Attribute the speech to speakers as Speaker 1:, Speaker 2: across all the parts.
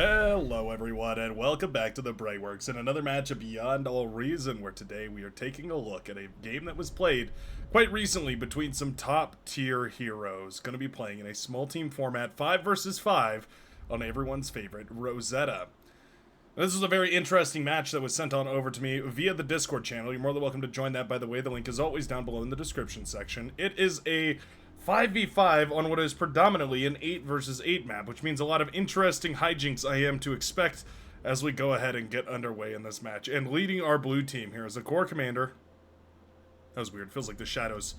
Speaker 1: Hello everyone and welcome back to the Brightworks in another match of Beyond All Reason, where today we are taking a look at a game that was played quite recently between some top tier heroes. Going to be playing in a small team format 5 versus 5 on everyone's favorite Rosetta. This is a very interesting match that was sent on over to me via the Discord channel. You're more than welcome to join that, by the way. The link is always down below in the description section. It is a 5v5 on what is predominantly an 8 versus 8 map, which means a lot of interesting hijinks I am to expect as we go ahead and get underway in this match. And leading our blue team here is a core commander. That was weird. Feels like the shadows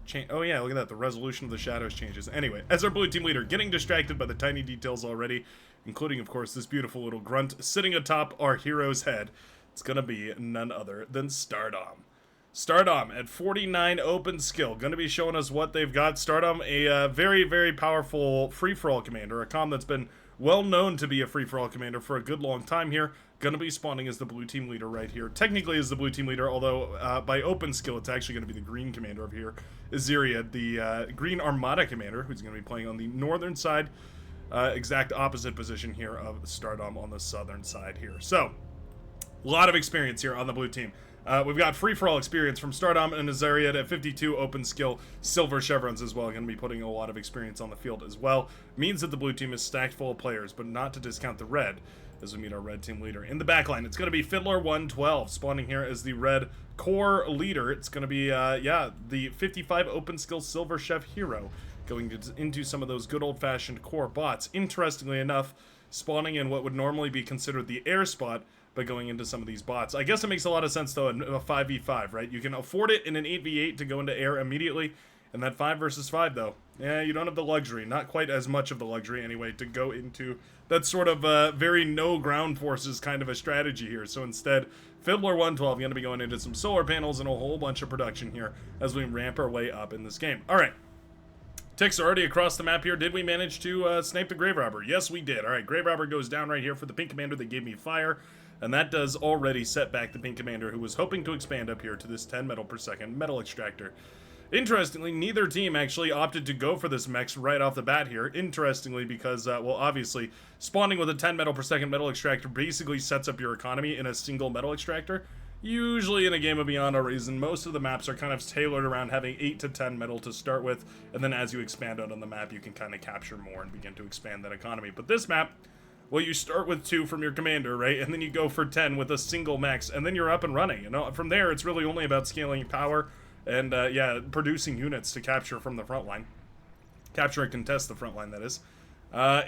Speaker 1: change. Oh yeah, look at that. The resolution of the shadows changes. Anyway, as our blue team leader, getting distracted by the tiny details already, including, of course, this beautiful little grunt sitting atop our hero's head. It's gonna be none other than Stardom. Stardom at 49 open skill, going to be showing us what they've got. Stardom, a very, very powerful free-for-all commander, a com that's been well known to be a free-for-all commander for a good long time here. Going to be spawning as the blue team leader right here. Technically as the blue team leader, although by open skill it's actually going to be the green commander over here. Iziria, the green Armada commander, who's going to be playing on the northern side, exact opposite position here of Stardom on the southern side here. So, a lot of experience here on the blue team. We've got free-for-all experience from Stardom and Iziria at 52 open skill, silver chevrons as well. Going to be putting a lot of experience on the field as well. Means that the blue team is stacked full of players, but not to discount the red as we meet our red team leader. In the backline, it's going to be Fiddler 112 spawning here as the red core leader. It's going to be, the 55 open skill silver chef hero going into some of those good old-fashioned core bots. Interestingly enough, spawning in what would normally be considered the air spot, but going into some of these bots. I guess it makes a lot of sense, though, in a 5v5, right? You can afford it in an 8v8 to go into air immediately, and that 5 versus 5, though, yeah, you don't have the luxury, not quite as much of the luxury, anyway, to go into that sort of very no ground forces kind of a strategy here. So instead, Fiddler 112 going to be going into some solar panels and a whole bunch of production here as we ramp our way up in this game. All right. Ticks are already across the map here. Did we manage to snipe the Grave Robber? Yes, we did. All right, Grave Robber goes down right here for the pink commander that gave me fire. And that does already set back the pink commander, who was hoping to expand up here to this 10 metal per second metal extractor. Interestingly, neither team actually opted to go for this mech right off the bat here. Interestingly, because, well, obviously, spawning with a 10 metal per second metal extractor basically sets up your economy in a single metal extractor. Usually in a game of Beyond All Reason, most of the maps are kind of tailored around having 8 to 10 metal to start with, and then as you expand out on the map, you can kind of capture more and begin to expand that economy. But this map, well, you start with 2 from your commander, right? And then you go for 10 with a single max, and then you're up and running. You know, from there, it's really only about scaling power and, yeah, producing units to capture from the front line. Capture and contest the front line, that is.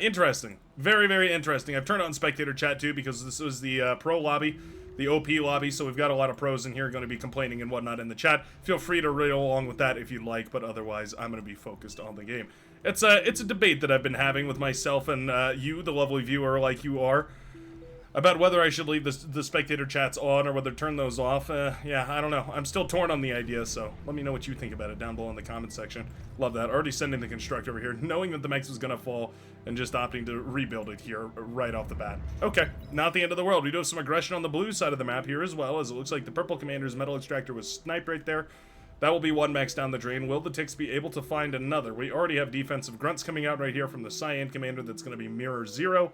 Speaker 1: Interesting. Very, very interesting. I've turned on spectator chat, too, because this was the pro lobby, the OP lobby, so we've got a lot of pros in here going to be complaining and whatnot in the chat. Feel free to reel along with that if you'd like, but otherwise, I'm going to be focused on the game. It's a debate that I've been having with myself and you, the lovely viewer like you are, about whether I should leave the spectator chats on or whether turn those off. Yeah, I don't know. I'm still torn on the idea, so let me know what you think about it down below in the comment section. Love that. Already sending the construct over here, knowing that the mech was going to fall and just opting to rebuild it here right off the bat. Okay, not the end of the world. We do have some aggression on the blue side of the map here as well, as it looks like the purple commander's metal extractor was sniped right there. That will be one max down the drain. Will the Ticks be able to find another? We already have defensive grunts coming out right here from the Cyan commander. That's going to be Mirror Zero,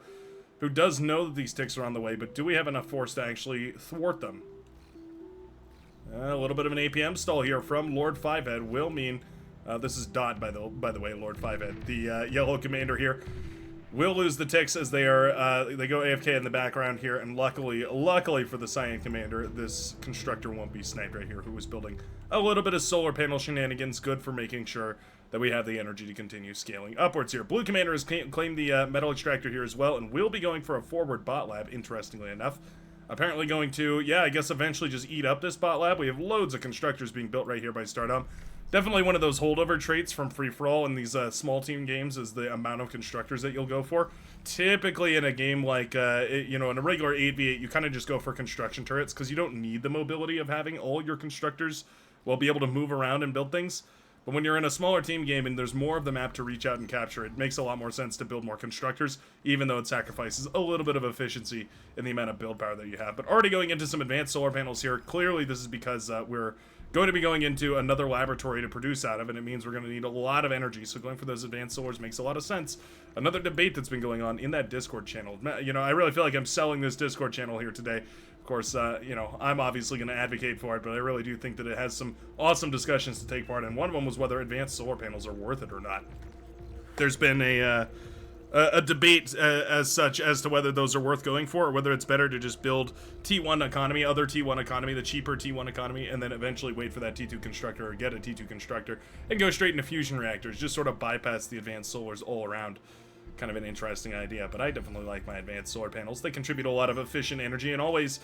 Speaker 1: who does know that these Ticks are on the way, but do we have enough force to actually thwart them? A little bit of an APM stall here from Lord Fivehead will mean, this is Dot, by the way, Lord Fivehead, the yellow commander here, will lose the Ticks as they are, they go AFK in the background here, and luckily for the Cyan commander, this constructor won't be sniped right here, who was building a little bit of solar panel shenanigans, good for making sure that we have the energy to continue scaling upwards here. Blue commander has claimed the metal extractor here as well, and will be going for a forward bot lab, interestingly enough. Apparently going to, yeah, I guess eventually just eat up this bot lab. We have loads of constructors being built right here by Stardom. Definitely one of those holdover traits from free-for-all in these small team games is the amount of constructors that you'll go for. Typically in a game like, you know, in a regular 8v8, you kind of just go for construction turrets because you don't need the mobility of having all your constructors, well, be able to move around and build things. But when you're in a smaller team game and there's more of the map to reach out and capture, it makes a lot more sense to build more constructors, even though it sacrifices a little bit of efficiency in the amount of build power that you have. But already going into some advanced solar panels here, clearly this is because we're going to be going into another laboratory to produce out of, and it means we're going to need a lot of energy, so going for those advanced solars makes a lot of sense. Another debate that's been going on in that Discord channel. You know, I really feel like I'm selling this Discord channel here today. Of course, you know, I'm obviously going to advocate for it, but I really do think that it has some awesome discussions to take part in. One of them was whether advanced solar panels are worth it or not. There's been a debate as such as to whether those are worth going for, or whether it's better to just build T1 economy, other T1 economy, the cheaper T1 economy, and then eventually wait for that T2 constructor or get a T2 constructor and go straight into fusion reactors, just sort of bypass the advanced solars all around. Kind of an interesting idea, but I definitely like my advanced solar panels. They contribute a lot of efficient energy, and always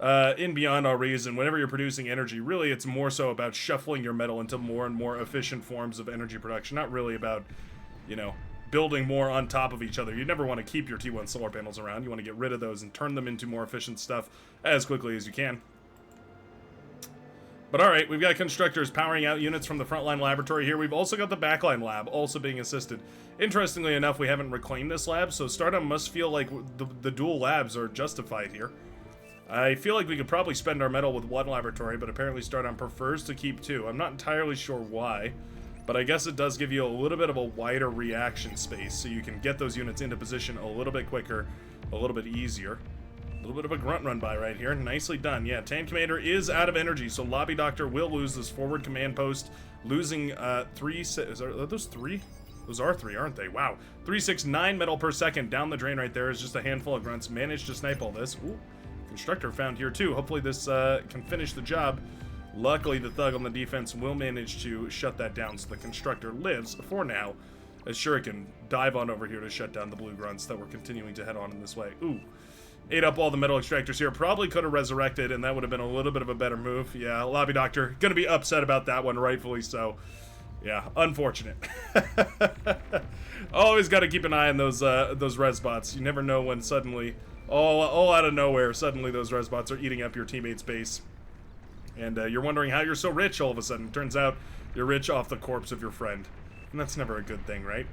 Speaker 1: in Beyond All Reason, whenever you're producing energy, really it's more so about shuffling your metal into more and more efficient forms of energy production, not really about, you know, building more on top of each other. You never want to keep your T1 solar panels around. You want to get rid of those and turn them into more efficient stuff as quickly as you can. But alright, we've got constructors powering out units from the Frontline laboratory here. We've also got the Backline lab also being assisted. Interestingly enough, we haven't reclaimed this lab, so Stardom must feel like the dual labs are justified here. I feel like we could probably spend our metal with one laboratory, but apparently Stardom prefers to keep two. I'm not entirely sure why. But I guess it does give you a little bit of a wider reaction space, so you can get those units into position a little bit quicker, a little bit easier. A little bit of a grunt run by right here. Nicely done. Yeah, Tan Commander is out of energy, so Lobby Doctor will lose this forward command post, losing are those three? Those are three, aren't they? Wow. 369 metal per second down the drain right there is just a handful of grunts. Managed to snipe all this. Ooh, constructor found here too. Hopefully this can finish the job. Luckily, the thug on the defense will manage to shut that down, so the constructor lives for now, as Shuriken dive on over here to shut down the blue grunts that were continuing to head on in this way. Ooh, ate up all the metal extractors here. Probably could have resurrected, and that would have been a little bit of a better move. Yeah, Lobby Doctor gonna be upset about that one, rightfully so. Yeah, unfortunate. Always got to keep an eye on those res bots. You never know when suddenly, all out of nowhere, suddenly those res bots are eating up your teammate's base. And you're wondering how you're so rich all of a sudden. Turns out you're rich off the corpse of your friend. And that's never a good thing, right?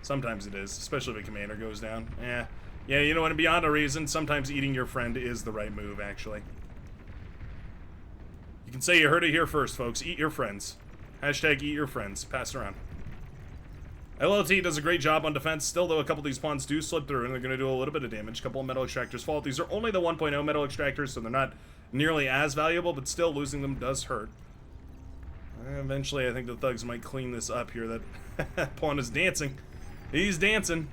Speaker 1: Sometimes it is, especially if a commander goes down. Yeah, you know, and Beyond a Reason, sometimes eating your friend is the right move, actually. You can say you heard it here first, folks. Eat your friends. Hashtag eat your friends. Pass it around. LLT does a great job on defense. Still, though, a couple of these pawns do slip through, and they're going to do a little bit of damage. A couple of metal extractors fall. These are only the 1.0 metal extractors, so they're not nearly as valuable, but still losing them does hurt. Eventually, I think the thugs might clean this up here. That pawn is dancing. He's dancing.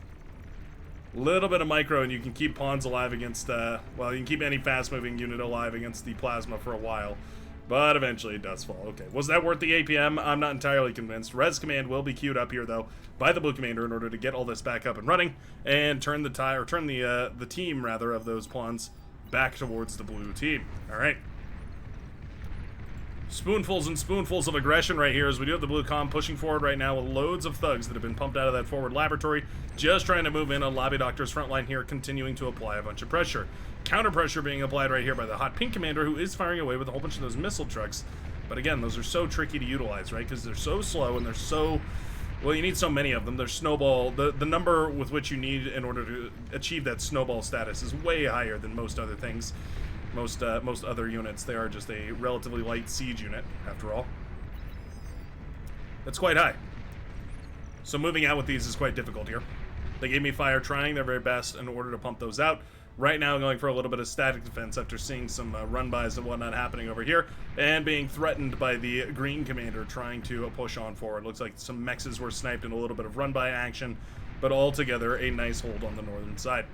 Speaker 1: Little bit of micro, and you can keep pawns alive against, well, you can keep any fast-moving unit alive against the plasma for a while. But eventually it does fall. Okay, was that worth the APM? I'm not entirely convinced. Res command will be queued up here, though, by the blue commander in order to get all this back up and running and turn the team, rather, of those pawns back towards the blue team. All right. Spoonfuls and spoonfuls of aggression right here as we do have the blue comm pushing forward right now with loads of thugs that have been pumped out of that forward laboratory, just trying to move in on Lobby Doctor's front line here, continuing to apply a bunch of pressure. Counter pressure being applied right here by the hot pink commander, who is firing away with a whole bunch of those missile trucks. But again, those are so tricky to utilize, right? Because they're so slow and they're so, well, you need so many of them. They're snowball, the number with which you need in order to achieve that snowball status is way higher than most other things. Most other units. They are just a relatively light siege unit, after all. That's quite high. So moving out with these is quite difficult here. They gave me fire, trying their very best in order to pump those out. Right now going for a little bit of static defense after seeing some run-bys and whatnot happening over here, and being threatened by the green commander trying to push on forward. Looks like some mexes were sniped in a little bit of run-by action, but altogether a nice hold on the northern side.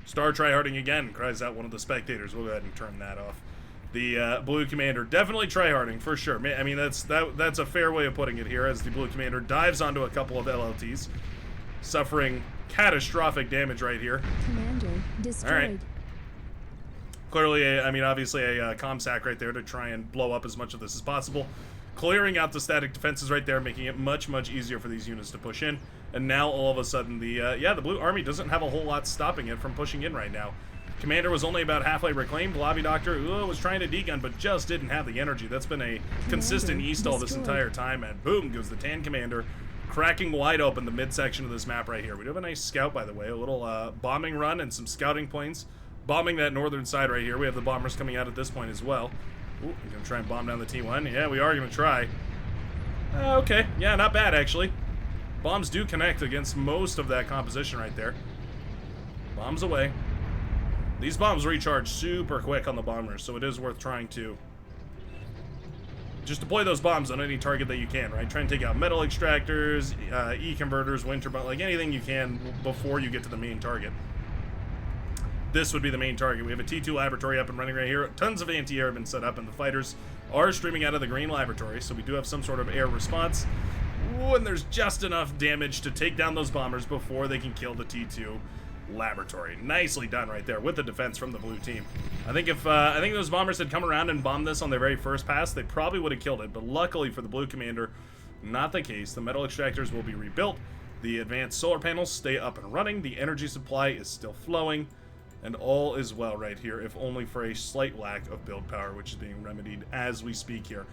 Speaker 1: Star tryharding again, cries out one of the spectators. We'll go ahead and turn that off. The blue commander definitely tryharding for sure. I mean, that's a fair way of putting it here, as the blue commander dives onto a couple of LLTs, suffering catastrophic damage right here.
Speaker 2: Commander destroyed.
Speaker 1: All right. Clearly, I mean, obviously a comsac right there to try and blow up as much of this as possible. Clearing out the static defenses right there, making it much, much easier for these units to push in. And now, all of a sudden, the blue army doesn't have a whole lot stopping it from pushing in right now. Commander was only about halfway reclaimed. Lobby Doctor was trying to degun, but just didn't have the energy. That's been a consistent e-stall this entire time, and boom goes the Tan Commander, cracking wide open the midsection of this map right here. We do have a nice scout, by the way, a little bombing run and some scouting planes bombing that northern side right here. We have the bombers coming out at this point as well. Ooh, we're gonna try and bomb down the T1. Yeah, we are gonna try. Okay, yeah, not bad actually. Bombs do connect against most of that composition right there. Bombs away. These bombs recharge super quick on the bombers, so it is worth trying to just deploy those bombs on any target that you can, right? Try and take out metal extractors, E-converters, wind turbine, like anything you can before you get to the main target. This would be the main target. We have a T2 laboratory up and running right here. Tons of anti-air have been set up, and the fighters are streaming out of the green laboratory, so we do have some sort of air response. Ooh, and there's just enough damage to take down those bombers before they can kill the T2 laboratory. Nicely done right there with the defense from the blue team. I think if those bombers had come around and bombed this on their very first pass, they probably would have killed it, but luckily for the blue commander, not the case. The metal extractors will be rebuilt, the advanced solar panels stay up and running, the energy supply is still flowing, and all is well right here, if only for a slight lack of build power, which is being remedied as we speak here.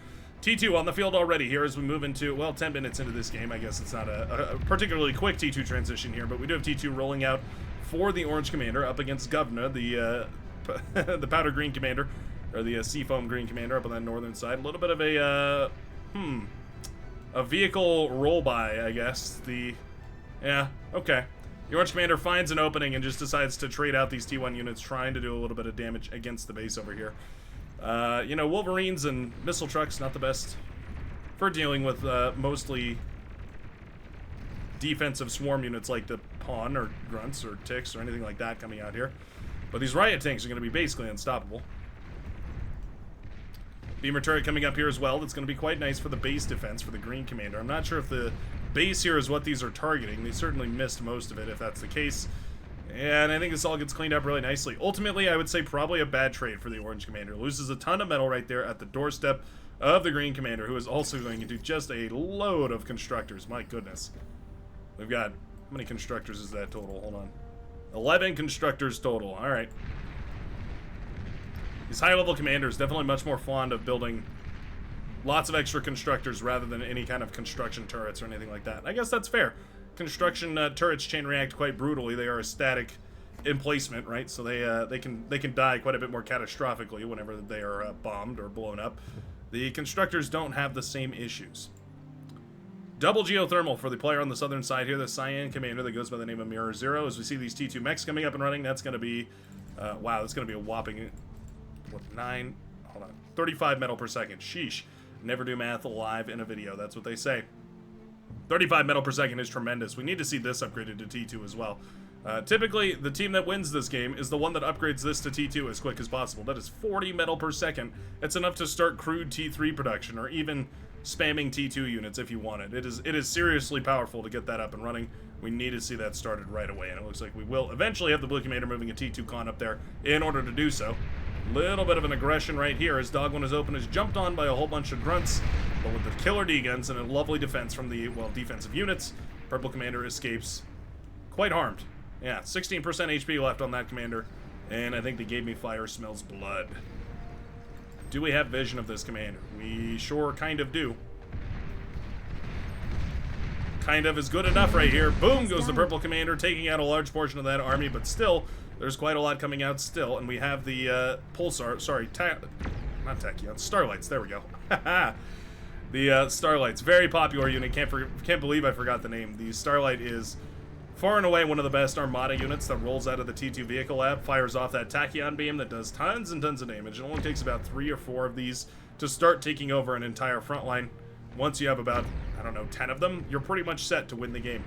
Speaker 1: T2 on the field already here as we move into, well, 10 minutes into this game. I guess it's not a particularly quick T2 transition here, but we do have T2 rolling out for the orange commander up against Governor, the the powder green commander, or the seafoam green commander up on that northern side. A little bit of a vehicle roll by, I guess. Yeah, okay. The orange commander finds an opening and just decides to trade out these T1 units, trying to do a little bit of damage against the base over here. You know, Wolverines and missile trucks, not the best for dealing with mostly defensive swarm units like the Pawn or Grunts or Ticks or anything like that coming out here. But these riot tanks are going to be basically unstoppable. Beamer turret coming up here as well. That's going to be quite nice for the base defense for the green commander. I'm not sure if the base here is what these are targeting. They certainly missed most of it if that's the case. And I think this all gets cleaned up really nicely. Ultimately, I would say probably a bad trade for the orange commander. Loses a ton of metal right there at the doorstep of the green commander, who is also going to do just a load of constructors. My goodness. We've got, how many constructors is that total? Hold on. 11 constructors total. All right. These high-level commanders definitely much more fond of building lots of extra constructors rather than any kind of construction turrets or anything like that. I guess that's fair. Construction turrets chain react quite brutally. They are a static emplacement, right? So they can die quite a bit more catastrophically whenever they are bombed or blown up. The constructors don't have the same issues. Double geothermal for the player on the southern side here, the Cyan commander that goes by the name of Mirror Zero. As we see these T2 mechs coming up and running, that's going to be, wow, that's going to be a whopping, what, 35 metal per second. Sheesh. Never do math live in a video. That's what they say. 35 metal per second is tremendous. We need to see this upgraded to T2 as well. Typically, the team that wins this game is the one that upgrades this to T2 as quick as possible. That is 40 metal per second. It's enough to start crude T3 production, or even spamming T2 units if you want it. It is seriously powerful to get that up and running. We need to see that started right away, and it looks like we will eventually have the blue commander moving a T2 con up there in order to do so. Little bit of an aggression right here as Dog One is open, is jumped on by a whole bunch of grunts, but with the killer D-guns and a lovely defense from the, well, defensive units, Purple Commander escapes quite harmed. Yeah, 16% HP left on that commander, and I think the Gave Me Fire smells blood. Do we have vision of this commander? We sure kind of do. Kind of is good enough right here. Boom goes the Purple Commander, taking out a large portion of that army, but still, there's quite a lot coming out still, and we have the Pulsar, sorry, not Tachyon, Starlights, there we go. The Starlights, very popular unit, can't believe I forgot the name. The Starlight is far and away one of the best Armada units that rolls out of the T2 vehicle lab, fires off that Tachyon beam that does tons and tons of damage. It only takes about 3 or 4 of these to start taking over an entire front line. Once you have about, I don't know, 10 of them, you're pretty much set to win the game.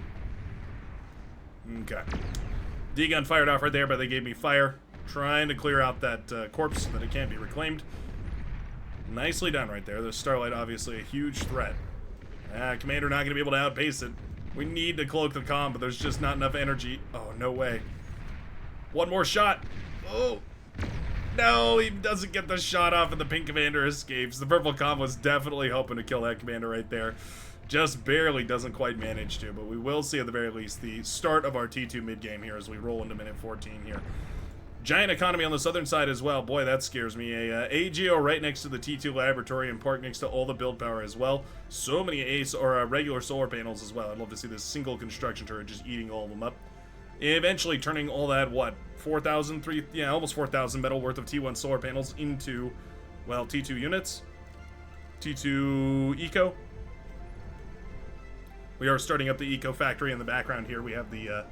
Speaker 1: Okay. D-gun fired off right there, but they gave me fire. Trying to clear out that corpse so that it can't be reclaimed. Nicely done right there. The Starlight, obviously, a huge threat. Commander not going to be able to outpace it. We need to cloak the comm, but there's just not enough energy. Oh, no way. One more shot. Oh. No, he doesn't get the shot off, and the pink commander escapes. The purple comm was definitely hoping to kill that commander right there. Just barely doesn't quite manage to, but we will see at the very least the start of our T2 mid-game here as we roll into minute 14 here. Giant economy on the southern side as well. Boy, that scares me. A AGO right next to the T2 laboratory and parked next to all the build power as well. So many regular solar panels as well. I'd love to see this single construction turret just eating all of them up. Eventually turning all that, what, 4,000, almost 4,000 metal worth of T1 solar panels into well, T2 units. T2 eco. We are starting up the eco factory in the background here. We have the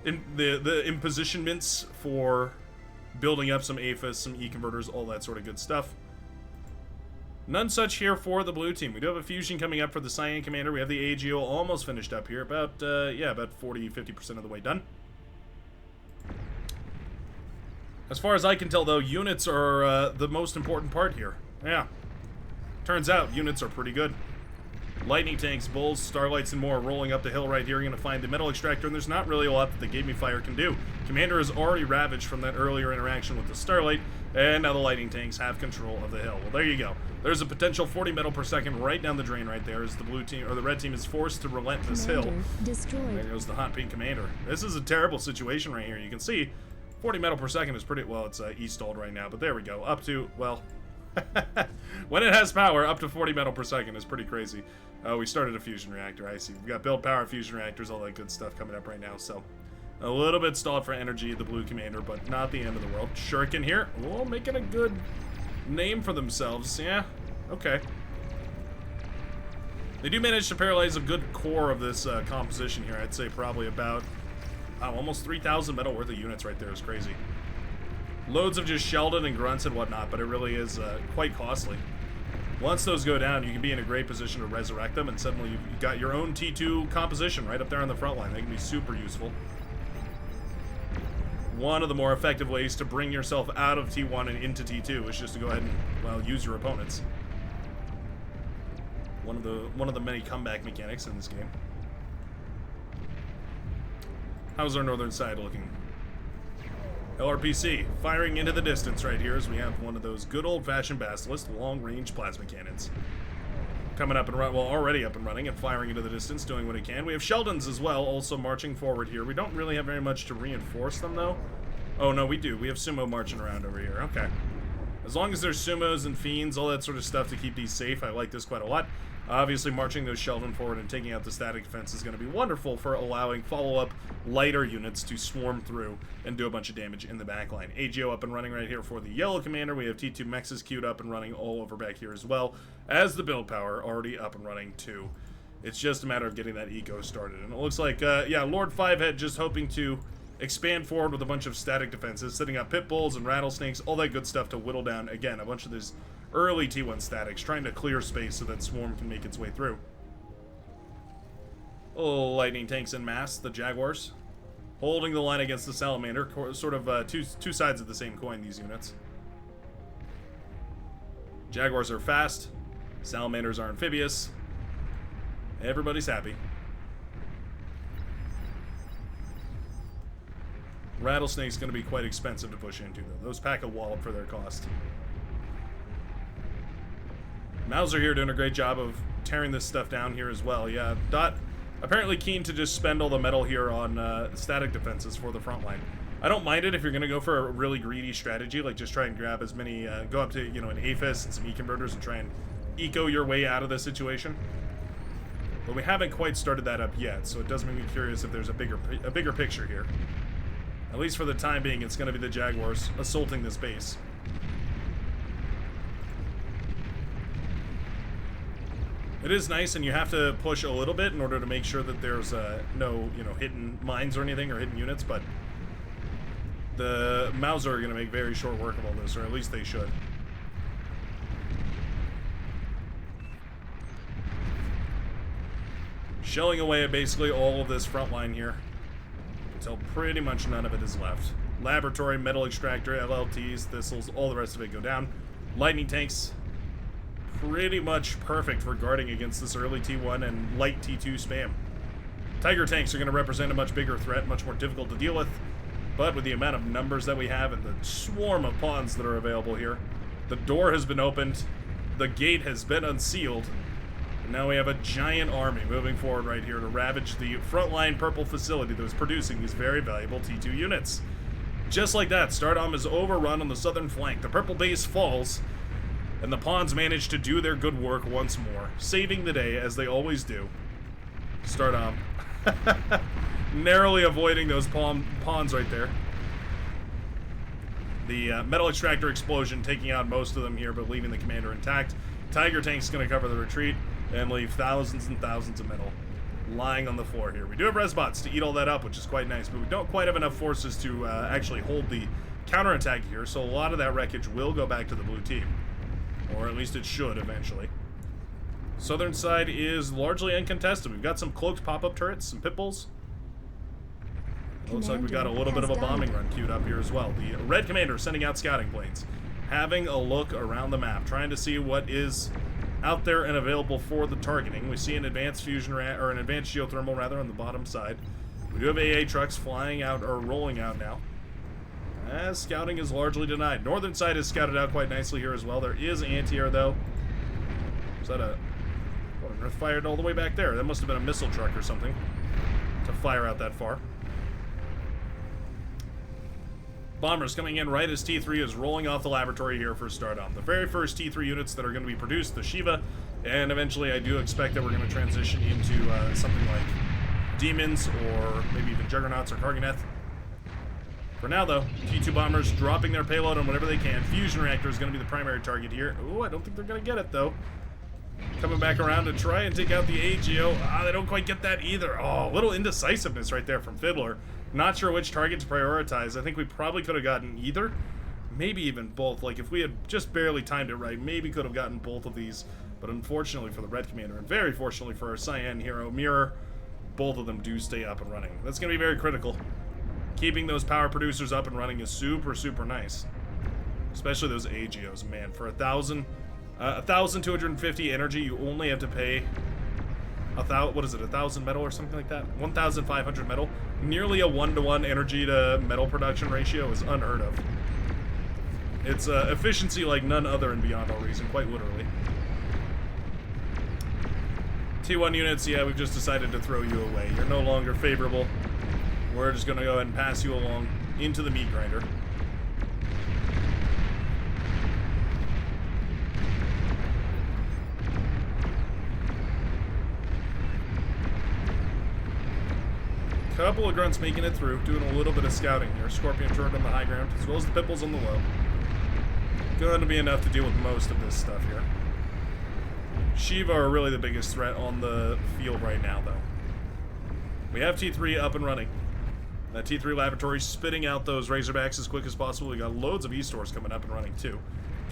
Speaker 1: impositionments for building up some APHIS, some E-converters, all that sort of good stuff. None such here for the blue team. We do have a fusion coming up for the Cyan Commander. We have the AGO almost finished up here. About, yeah, about 40-50% of the way done. As far as I can tell, though, units are the most important part here. Yeah. Turns out, units are pretty good. Lightning tanks, bulls, starlights, and more rolling up the hill right here. You're going to find the metal extractor, and there's not really a lot that the Gave Me Fire can do. Commander is already ravaged from that earlier interaction with the starlight, and now the lightning tanks have control of the hill. Well, there you go. There's a potential 40 metal per second right down the drain right there as the blue team, or the red team, is forced to relent this hill.
Speaker 2: Destroyed.
Speaker 1: There goes the hot pink commander. This is a terrible situation right here. You can see 40 metal per second is pretty, well, it's E-stalled right now, but there we go. Up to, well, when it has power, up to 40 metal per second is pretty crazy. We started a fusion reactor, I see. We've got build power, fusion reactors, all that good stuff coming up right now, so a little bit stalled for energy, the blue commander, but not the end of the world. Shuriken here, well, making a good name for themselves, yeah, okay. They do manage to paralyze a good core of this composition here. I'd say probably about, almost 3,000 metal worth of units right there is crazy. Loads of just Sheldon and grunts and whatnot, but it really is quite costly. Once those go down, you can be in a great position to resurrect them, and suddenly you've got your own T2 composition right up there on the front line. They can be super useful. One of the more effective ways to bring yourself out of T1 and into T2 is just to go ahead and, well, use your opponents. One of the many comeback mechanics in this game. How's our northern side looking? LRPC, firing into the distance right here as we have one of those good old-fashioned Basilisk long-range plasma cannons. Coming up and well, already up and running and firing into the distance, doing what it can. We have Sheldons as well, also marching forward here. We don't really have very much to reinforce them, though. Oh, no, we do. We have Sumo marching around over here. Okay. As long as there's Sumos and Fiends, all that sort of stuff to keep these safe, I like this quite a lot. Obviously, marching those Sheldon forward and taking out the static defense is going to be wonderful for allowing follow-up lighter units to swarm through and do a bunch of damage in the backline. AGO up and running right here for the yellow commander. We have T2 mexes queued up and running all over back here as well, as the build power already up and running too. It's just a matter of getting that eco started. And it looks like, yeah, Lord Fivehead just hoping to expand forward with a bunch of static defenses, setting up pit bulls and rattlesnakes, all that good stuff to whittle down, again, a bunch of this early T1 statics, trying to clear space so that Swarm can make its way through. Oh, lightning tanks en masse, the Jaguars. Holding the line against the Salamander, sort of two sides of the same coin, these units. Jaguars are fast, Salamanders are amphibious. Everybody's happy. Rattlesnake's going to be quite expensive to push into, though. Those pack a wallop for their cost. Mauser here doing a great job of tearing this stuff down here as well. Yeah, Dot apparently keen to just spend all the metal here on static defenses for the front line. I don't mind it if you're going to go for a really greedy strategy, like just try and grab as many, go up to, you know, an APHIS and some E-converters and try and eco your way out of this situation. But we haven't quite started that up yet, so it does make me curious if there's a bigger picture here. At least for the time being, it's going to be the Jaguars assaulting this base. It is nice, and you have to push a little bit in order to make sure that there's no, you know, hidden mines or anything, or hidden units, but the Mauser are going to make very short work of all this, or at least they should. Shelling away at basically all of this front line here until pretty much none of it is left. Laboratory, metal extractor, LLTs, thistles, all the rest of it go down. Lightning tanks, pretty much perfect for guarding against this early T1 and light T2 spam. Tiger tanks are going to represent a much bigger threat, much more difficult to deal with, but with the amount of numbers that we have and the swarm of pawns that are available here, the door has been opened, the gate has been unsealed, and now we have a giant army moving forward right here to ravage the frontline purple facility that was producing these very valuable T2 units. Just like that, Stardom is overrun on the southern flank. The purple base falls, and the pawns manage to do their good work once more, saving the day as they always do. Stardom narrowly avoiding those pawns right there. The metal extractor explosion taking out most of them here, but leaving the commander intact. Tiger tank's going to cover the retreat and leave thousands and thousands of metal lying on the floor here. We do have resbots to eat all that up, which is quite nice, but we don't quite have enough forces to actually hold the counterattack here, so a lot of that wreckage will go back to the blue team. Or at least it should eventually. Southern side is largely uncontested. We've got some cloaked pop-up turrets, some pit bulls. Looks like we got a little bit of a bombing run queued up here as well. The red commander sending out scouting planes, having a look around the map, trying to see what is out there and available for the targeting. We see an advanced fusion or an advanced geothermal rather on the bottom side. We do have AA trucks flying out or rolling out now, as scouting is largely denied. Northern side is scouted out quite nicely here as well. There is anti-air though. Is that a what on earth fired all the way back there? That must have been a missile truck or something to fire out that far. Bombers coming in right as T3 is rolling off the laboratory here for start on. The very first T3 units that are going to be produced, the Shiva, and eventually I do expect that we're going to transition into something like Demons or maybe even Juggernauts or Karganeth. For now though, T2 bombers dropping their payload on whatever they can. Fusion reactor is going to be the primary target here. Ooh, I don't think they're going to get it though. Coming back around to try and take out the AGO. They don't quite get that either. Oh, a little indecisiveness right there from Fiddler. Not sure which target to prioritize. I think we probably could have gotten either. Maybe even both. Like, if we had just barely timed it right, maybe could have gotten both of these. But unfortunately for the Red Commander, and very fortunately for our Cyan hero, Mirror, both of them do stay up and running. That's going to be very critical. Keeping those power producers up and running is super, super nice. Especially those AGOs, man. For 1,250 energy, you only have to pay... what is it, 1,000 metal or something like that? 1,500 metal. Nearly a 1-to-1 energy to metal production ratio is unheard of. It's efficiency like none other in Beyond All Reason, quite literally. T1 units, yeah, we've just decided to throw you away. You're no longer favorable. We're just going to go ahead and pass you along into the meat grinder. Couple of grunts making it through, doing a little bit of scouting here. Scorpion turret on the high ground, as well as the Pitbulls on the low. Going to be enough to deal with most of this stuff here. Shiva are really the biggest threat on the field right now, though. We have T3 up and running. That T3 laboratory spitting out those Razorbacks as quick as possible. We got loads of E-stores coming up and running, too,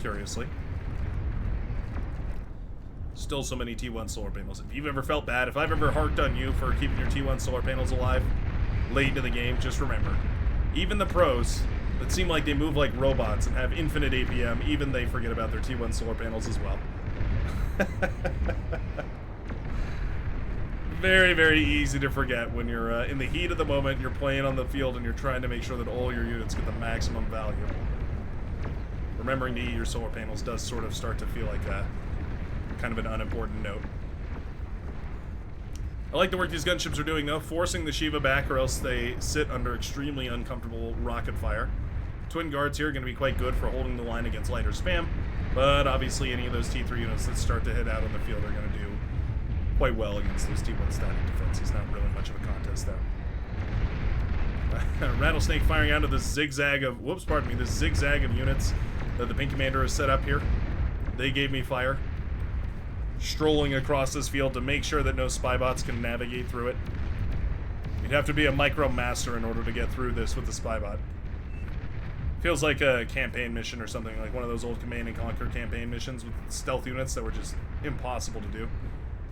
Speaker 1: curiously. Still so many T1 solar panels. If you've ever felt bad, if I've ever harked on you for keeping your T1 solar panels alive late into the game, just remember, even the pros that seem like they move like robots and have infinite APM, even they forget about their T1 solar panels as well. Very, very easy to forget when you're in the heat of the moment, you're playing on the field, and you're trying to make sure that all your units get the maximum value. Remembering to eat your solar panels does sort of start to feel like kind of an unimportant note. I like the work these gunships are doing, though, forcing the Shiva back or else they sit under extremely uncomfortable rocket fire. Twin guards here are going to be quite good for holding the line against lighter spam, but obviously any of those T3 units that start to hit out on the field are going to do quite well against those T1 static defenses. Not really much of a contest there. Rattlesnake firing out of the zigzag of, the zigzag of units that the Pink Commander has set up here. They gave me fire. Strolling across this field to make sure that no spy bots can navigate through it. You'd have to be a micro master in order to get through this with the spy bot. Feels like a campaign mission or something, like one of those old Command and Conquer campaign missions with stealth units that were just impossible to do.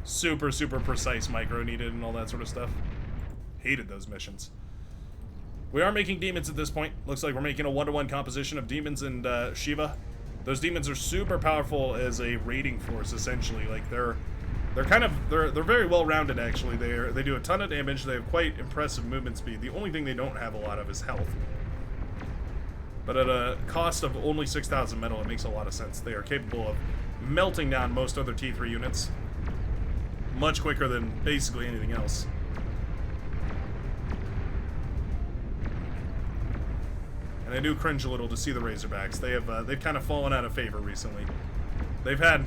Speaker 1: Super, super precise micro needed and all that sort of stuff. Hated those missions. We are making demons at this point. Looks like we're making a 1-to-1 composition of demons and Shiva. Those demons are super powerful as a raiding force, essentially. Like they're very well rounded, actually. They do a ton of damage. They have quite impressive movement speed. The only thing they don't have a lot of is health. But at a cost of only 6,000 metal, it makes a lot of sense. They are capable of melting down most other T3 units much quicker than basically anything else. And I do cringe a little to see the Razorbacks. They've kind of fallen out of favor recently. They've had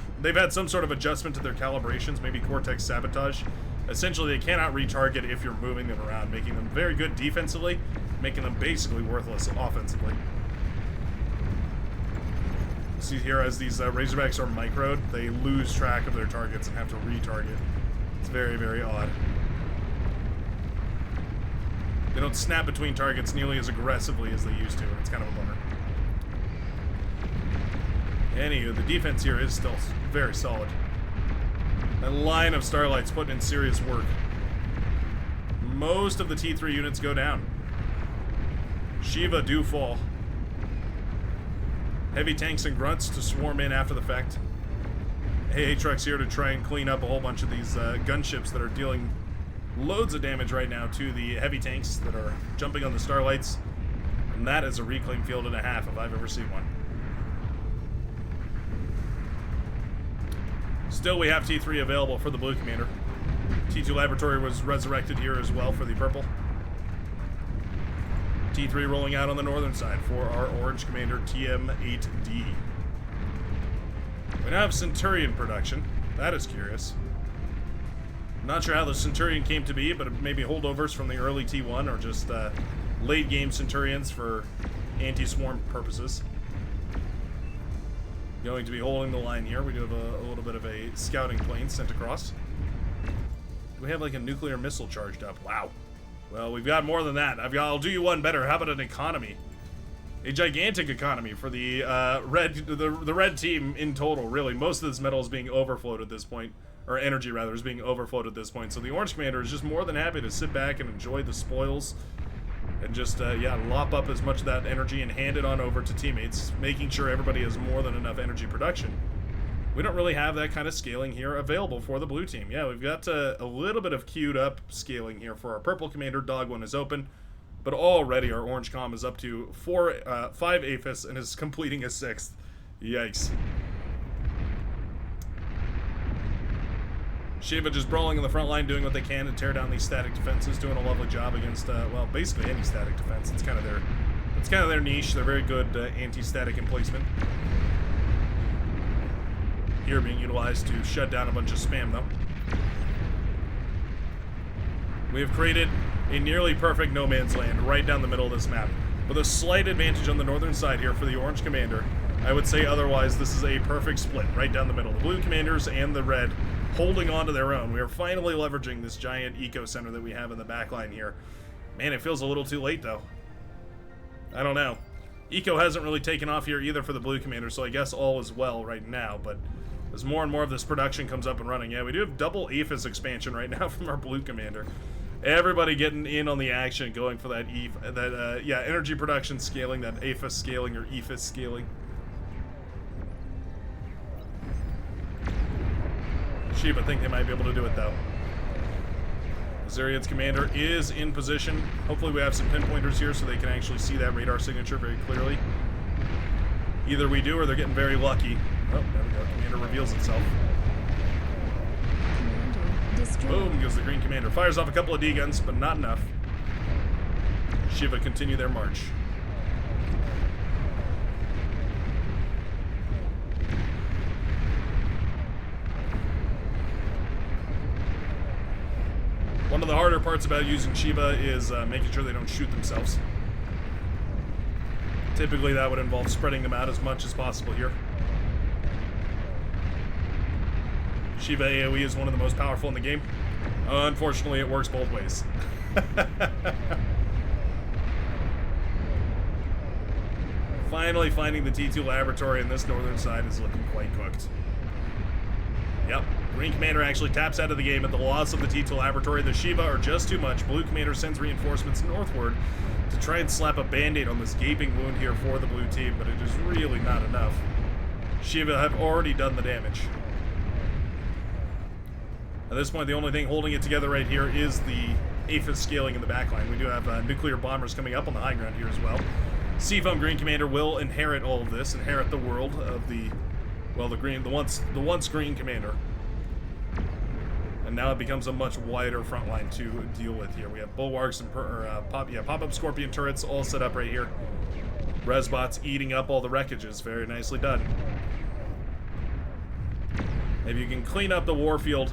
Speaker 1: some sort of adjustment to their calibrations, maybe Cortex sabotage. Essentially, they cannot retarget if you're moving them around, making them very good defensively, making them basically worthless offensively. See here, as these Razorbacks are microed, they lose track of their targets and have to retarget. It's very, very odd. They don't snap between targets nearly as aggressively as they used to, and it's kind of a bummer. Anywho, the defense here is still very solid. That line of Starlight's putting in serious work. Most of the T3 units go down. Shiva do fall. Heavy tanks and grunts to swarm in after the fact. AA trucks here to try and clean up a whole bunch of these gunships that are dealing loads of damage right now to the heavy tanks that are jumping on the Starlights. And that is a reclaim field and a half if I've ever seen one. Still, we have T3 available for the blue commander. T2 laboratory was resurrected here as well for the purple. T3 rolling out on the northern side for our orange commander, TM8D. We now have Centurion production. That is curious. Not sure how the Centurion came to be, but maybe holdovers from the early T1 or just late game Centurions for anti-swarm purposes. Going to be holding the line here. We do have a little bit of a scouting plane sent across. We have like a nuclear missile charged up. Wow. Well, we've got more than that. I'll do you one better. How about an economy? A gigantic economy for the the red team in total, really. Most of this metal is being overflowed at this point. Or energy, rather, is being overflowed at this point. So the orange commander is just more than happy to sit back and enjoy the spoils. And just, yeah, lop up as much of that energy and hand it on over to teammates, making sure everybody has more than enough energy production. We don't really have that kind of scaling here available for the blue team. Yeah, we've got a little bit of queued up scaling here for our purple commander. Dog 1 is open, but already our orange comm is up to 5 APHIS and is completing a 6th. Yikes. Shiva just brawling in the front line, doing what they can to tear down these static defenses, doing a lovely job against, well, basically any static defense. It's kind of their niche. They're very good anti-static emplacement. Here being utilized to shut down a bunch of spam, though. We have created a nearly perfect no man's land right down the middle of this map, with a slight advantage on the northern side here for the orange commander. I would say otherwise this is a perfect split right down the middle. The blue commanders and the red holding on to their own. We are finally leveraging this giant eco center that we have in the back line here. Man, it feels a little too late, though. I don't know. Eco hasn't really taken off here either for the blue commander, so I guess all is well right now, but as more and more of this production comes up and running, yeah, we do have double APHIS expansion right now from our blue commander. Everybody getting in on the action, going for that yeah, energy production scaling, that APHIS scaling or EPHIS scaling. Shiva think they might be able to do it, though. Azarian's commander is in position. Hopefully we have some pinpointers here so they can actually see that radar signature very clearly. Either we do or they're getting very lucky. Oh, there we go. Commander reveals itself. Boom goes the green commander. Fires off a couple of D-guns, but not enough. Shiva continue their march. One of the harder parts about using Shiva is making sure they don't shoot themselves. Typically that would involve spreading them out as much as possible here. Shiva AoE is one of the most powerful in the game. Unfortunately, it works both ways. Finally finding the T2 laboratory, and this northern side is looking quite cooked. Yep, green commander actually taps out of the game at the loss of the T2 laboratory. The Shiva are just too much. Blue commander sends reinforcements northward to try and slap a band-aid on this gaping wound here for the blue team, but it is really not enough. Shiva have already done the damage. At this point, the only thing holding it together right here is the APHIS scaling in the backline. We do have nuclear bombers coming up on the high ground here as well. Seafoam Green Commander will inherit all of this, inherit the world of the, well, the once green commander. And now it becomes a much wider front line to deal with here. We have bulwarks and pop-up scorpion turrets all set up right here. Resbots eating up all the wreckages. Very nicely done. If you can clean up the warfield,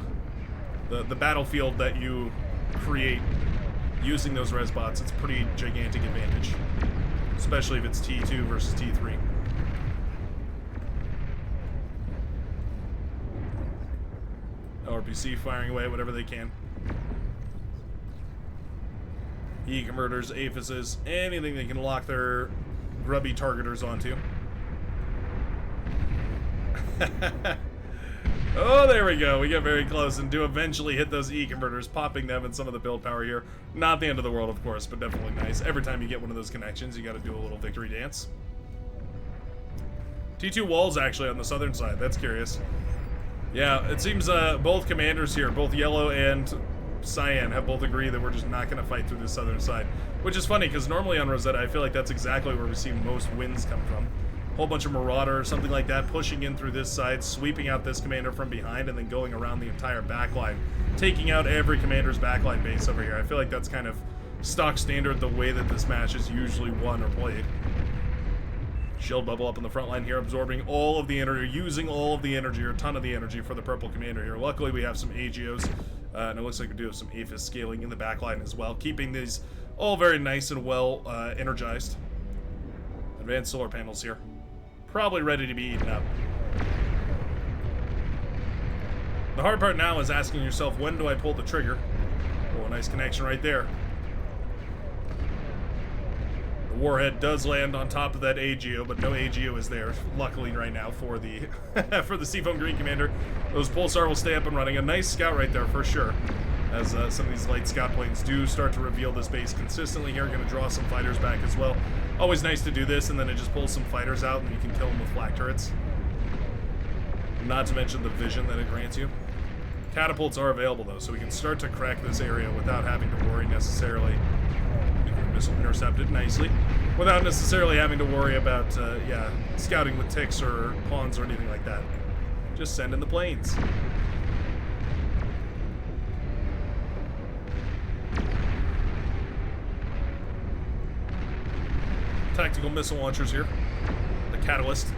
Speaker 1: the battlefield that you create using those resbots, it's a pretty gigantic advantage. Especially if it's T2 versus T3. LRPC firing away whatever they can. E-converters, aphises, anything they can lock their grubby targeters onto. Oh, there we go. We get very close and do eventually hit those E-converters, popping them and some of the build power here. Not the end of the world, of course, but definitely nice. Every time you get one of those connections, you got to do a little victory dance. T2 walls actually on the southern side. That's curious. Yeah, it seems both commanders here, both Yellow and Cyan, have both agreed that we're just not going to fight through the southern side. Which is funny, because normally on Rosetta, I feel like that's exactly where we see most wins come from. Whole bunch of Marauder or something like that, pushing in through this side, sweeping out this commander from behind, and then going around the entire backline, taking out every commander's backline base over here. I feel like that's kind of stock standard the way that this match is usually won or played. Shield bubble up in the front line here, absorbing all of the energy, using all of the energy, or a ton of the energy for the purple commander here. Luckily, we have some AGOs, and it looks like we do have some APHIS scaling in the backline as well, keeping these all very nice and well energized. Advanced solar panels here. Probably ready to be eaten up. The hard part now is asking yourself, when do I pull the trigger? Oh, a nice connection right there. The warhead does land on top of that AGO, but no AGO is there, luckily right now for the for the Seafoam Green Commander. Those Pulsar will stay up and running. A nice scout right there for sure, as some of these light scout planes do start to reveal this base consistently here. Going to draw some fighters back as well. Always nice to do this, and then it just pulls some fighters out, and you can kill them with flak turrets. Not to mention the vision that it grants you. Catapults are available, though, so we can start to crack this area without having to worry necessarily. Missile intercepted nicely. Without necessarily having to worry about, yeah, scouting with ticks or pawns or anything like that. Just send in the planes. Tactical missile launchers here. The Catalyst.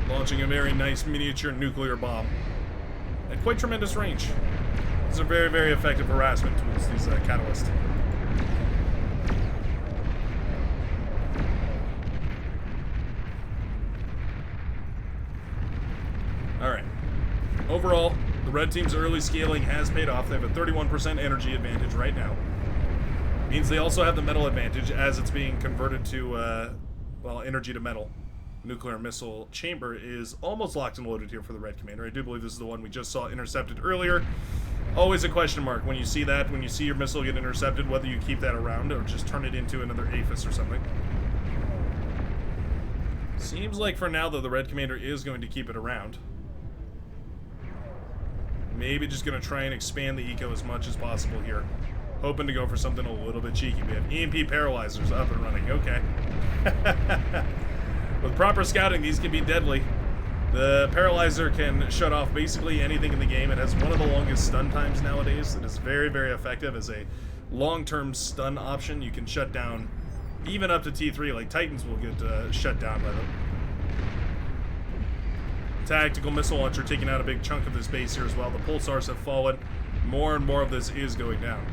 Speaker 1: Launching a very nice miniature nuclear bomb. At quite tremendous range. These are very, very effective harassment tools, these Catalysts. Alright. Overall, the red team's early scaling has paid off. They have a 31% energy advantage right now. Means they also have the metal advantage as it's being converted to, well, energy to metal. Nuclear missile chamber is almost locked and loaded here for the red commander. I do believe this is the one we just saw intercepted earlier. Always a question mark when you see that, when you see your missile get intercepted, whether you keep that around or just turn it into another APHIS or something. Seems like for now, though, the red commander is going to keep it around. Maybe just going to try and expand the eco as much as possible here. Hoping to go for something a little bit cheeky. We have EMP paralyzers up and running. Okay. With proper scouting, these can be deadly. The paralyzer can shut off basically anything in the game. It has one of the longest stun times nowadays. It is very, very effective as a long-term stun option. You can shut down even up to T3. Like Titans will get shut down by them. Tactical missile launcher taking out a big chunk of this base here as well. The pulsars have fallen. More and more of this is going down.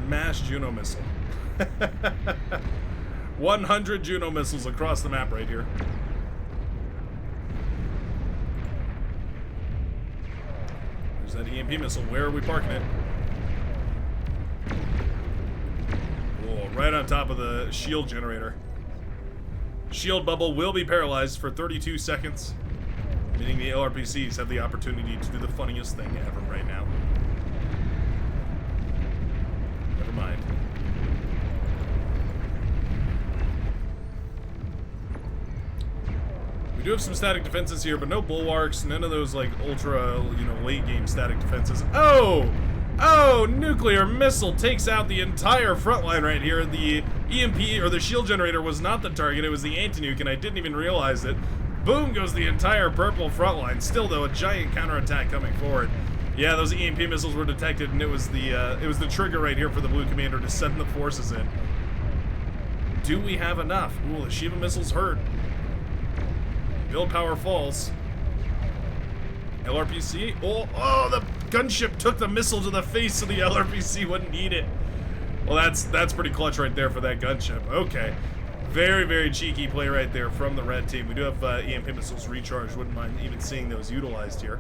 Speaker 1: Mass Juno missile. 100 Juno missiles across the map right here. There's that EMP missile. Where are we parking it? Oh, right on top of the shield generator. Shield bubble will be paralyzed for 32 seconds, meaning the LRPCs have the opportunity to do the funniest thing ever right now. Never mind. We do have some static defenses here, but no bulwarks, none of those like ultra, late game static defenses. Oh! Oh, nuclear missile takes out the entire front line right here. The EMP, or the shield generator, was not the target, it was the anti-nuke, and I didn't even realize it. Boom goes the entire purple front line. Still, though, a giant counterattack coming forward. Yeah, those EMP missiles were detected, and it was the trigger right here for the blue commander to send the forces in. Do we have enough? Ooh, the Shiva missiles hurt. Build power falls. LRPC. Oh, the gunship took the missile to the face so the LRPC wouldn't eat it. Well, that's pretty clutch right there for that gunship. Okay. Very, very cheeky play right there from the red team. We do have EMP missiles recharged. Wouldn't mind even seeing those utilized here.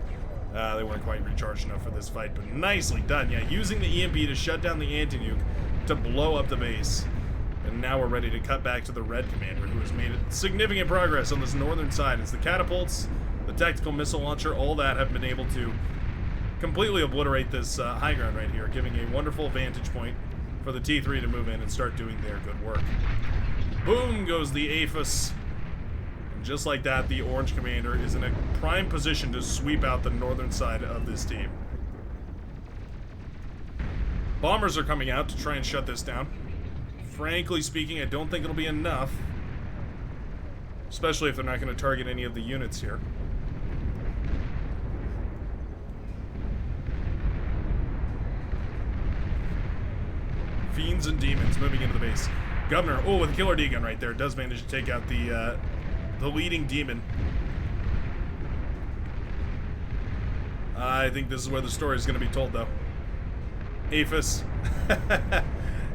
Speaker 1: They weren't quite recharged enough for this fight, but nicely done. Yeah, using the EMP to shut down the anti-nuke to blow up the base. And now we're ready to cut back to the red commander, who has made significant progress on this northern side. As the catapults, the tactical missile launcher, all that have been able to completely obliterate this high ground right here, giving a wonderful vantage point for the T3 to move in and start doing their good work. Boom goes the APHIS. And just like that, the orange commander is in a prime position to sweep out the northern side of this team. Bombers are coming out to try and shut this down. Frankly speaking, I don't think it'll be enough. Especially if they're not going to target any of the units here. Fiends and demons moving into the base. Governor, oh, with a killer D-gun right there, does manage to take out the leading demon. I think this is where the story is going to be told, though. APHIS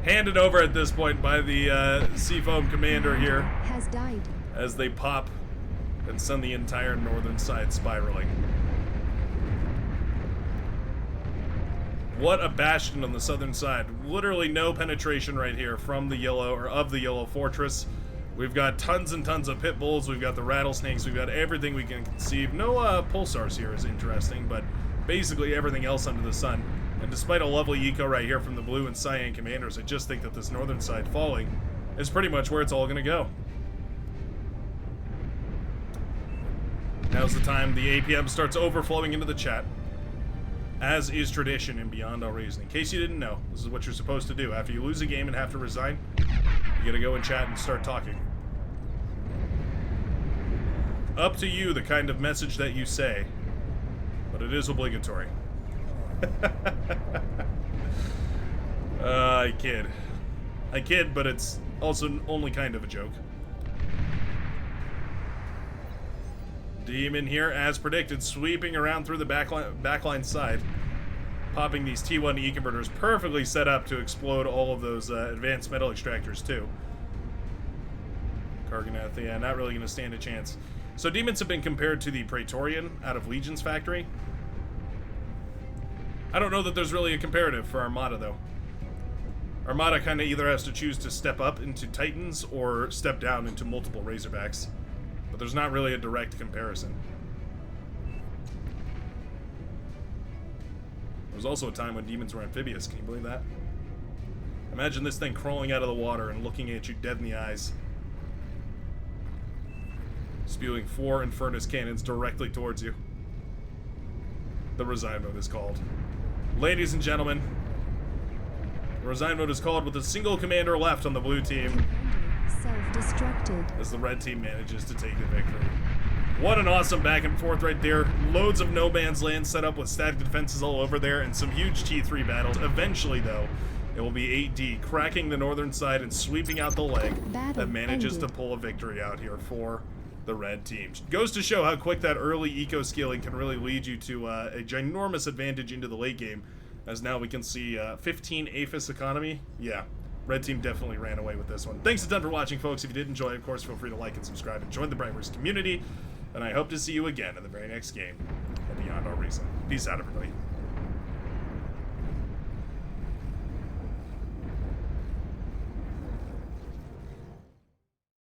Speaker 1: handed over at this point by the Seafoam commander here.
Speaker 2: Has died.
Speaker 1: As they pop and send the entire northern side spiraling. What a bastion on the southern side. Literally no penetration right here from the yellow, or of the yellow fortress. We've got tons and tons of pit bulls. We've got the rattlesnakes. We've got everything we can conceive. No pulsars here is interesting, but basically everything else under the sun. And despite a lovely eco right here from the blue and cyan commanders, I just think that this northern side falling is pretty much where it's all going to go. Now's the time the APM starts overflowing into the chat. As is tradition in Beyond All Reason. In case you didn't know, this is what you're supposed to do. After you lose a game and have to resign, you gotta go and chat and start talking. Up to you the kind of message that you say, but it is obligatory. I kid. I kid, but it's also only kind of a joke. Demon here, as predicted, sweeping around through the backline side, popping these T1 E-converters, perfectly set up to explode all of those advanced metal extractors too. Karganath, yeah, not really going to stand a chance. So demons have been compared to the Praetorian out of Legion's factory. I don't know that there's really a comparative for Armada, though. Armada kind of either has to choose to step up into Titans or step down into multiple Razorbacks. But there's not really a direct comparison. There was also a time when demons were amphibious. Can you believe that? Imagine this thing crawling out of the water and looking at you dead in the eyes. Spewing 4 Infernus cannons directly towards you. The resign vote is called. Ladies and gentlemen, the resign vote is called with a single commander left on the blue team.
Speaker 2: Self-destructed.
Speaker 1: As the red team manages to take the victory. What an awesome back and forth right there. Loads of no man's land set up with static defenses all over there and some huge T3 battles. Eventually, though, it will be 8D cracking the northern side and sweeping out the leg that manages to pull a victory out here for the red team. Goes to show how quick that early eco scaling can really lead you to a ginormous advantage into the late game. As now we can see 15 APHIS economy. Yeah. Red team definitely ran away with this one. Thanks a ton for watching, folks. If you did enjoy, of course, feel free to like and subscribe and join the Brightworks community. And I hope to see you again in the very next game of Beyond All Reason. Peace out, everybody.